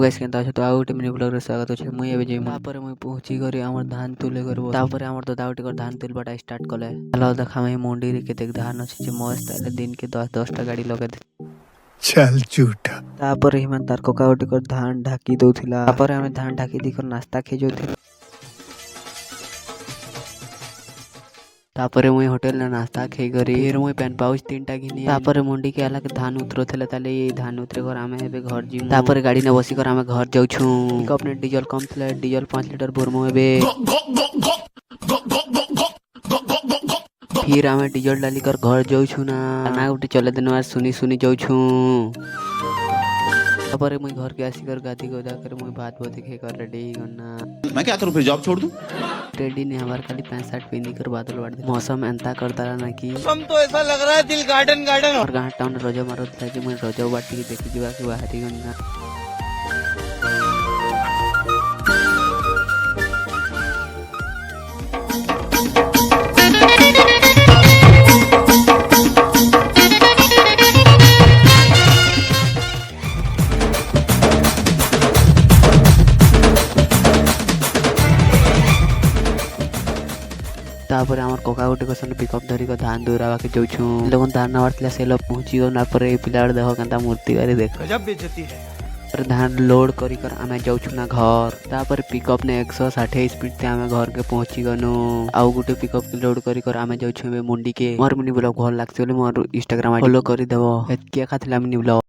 Guys केनता छ तो आ गोटे मिनी ब्लॉग रे स्वागत अछि। मुई एबे जे तापर मुई पहुंची गरी हमर धान तुले करबो। तापर हमर तो दाउटी कर धान तुलबाटा स्टार्ट कले। हेलो देखा मैं मंडी रे केते धान अछि जे मस्त आले दिन के 10 टा गाड़ी लगे दे। चल झूठा। तापर हिमान तार कोका गोटी कर धान ढाकी दउथिला। तापर हमें धान ढाकी दी कर नाश्ता खे जोथिला। तापर मुई होटल ना नाश्ता खे करी फिर मुई पेन पाउच 3टा घिनी। तापर मंडी के आला के धान उतरथले ताले ये धान उतरे कर आमे हेबे घर जी। तापर गाड़ी ने बसी कर आमे घर जाउ छु। पिकअप ने डीजल कम थले डीजल 5 लीटर भरमो हेबे। फिर आमे डीजल डाली कर घर जाउ छु ना गोटे चले देनवा सुनी सुनी जाउ छु। तापर मुई घर के आसी कर गादी गोदा कर मुई भात भोती खे कर रेडी करना। मैं क्या करूं फिर जॉब छोड़ दूं? रेडी ने हमार खाली 65 पिनी कर बादल बाड़ दे। मौसम एंता करता रहा ना कि मौसम तो ऐसा लग रहा है दिल गार्डन गार्डन। और गांठ टाउन रजो मारत था जे मुई रजो बाटी के देखि जीवा के बाहरी गन्ना। तापर हमर कोका गोटे कसन पिकअप धरी को धान दूरावा के जाउ छु। लोगन धान नवारतला से लोग पहुंची गो ना पर ए पिलाड़ देखो कंता मूर्ति वाली देख गजब बेइज्जती है। पर धान लोड करी कर आमे जाउ छु ना घर। तापर पिकअप ने 160 स्पीड ते आमे घर के पहुंची गनु। आउ गुटे पिकअप के लोड करी कर आमे जाउ छु मंडी के। मोर मिनी ब्लॉग भल लागछ बोले मोर इंस्टाग्राम आईडी फॉलो करी देबो। एत के खाथिला मिनी ब्लॉग।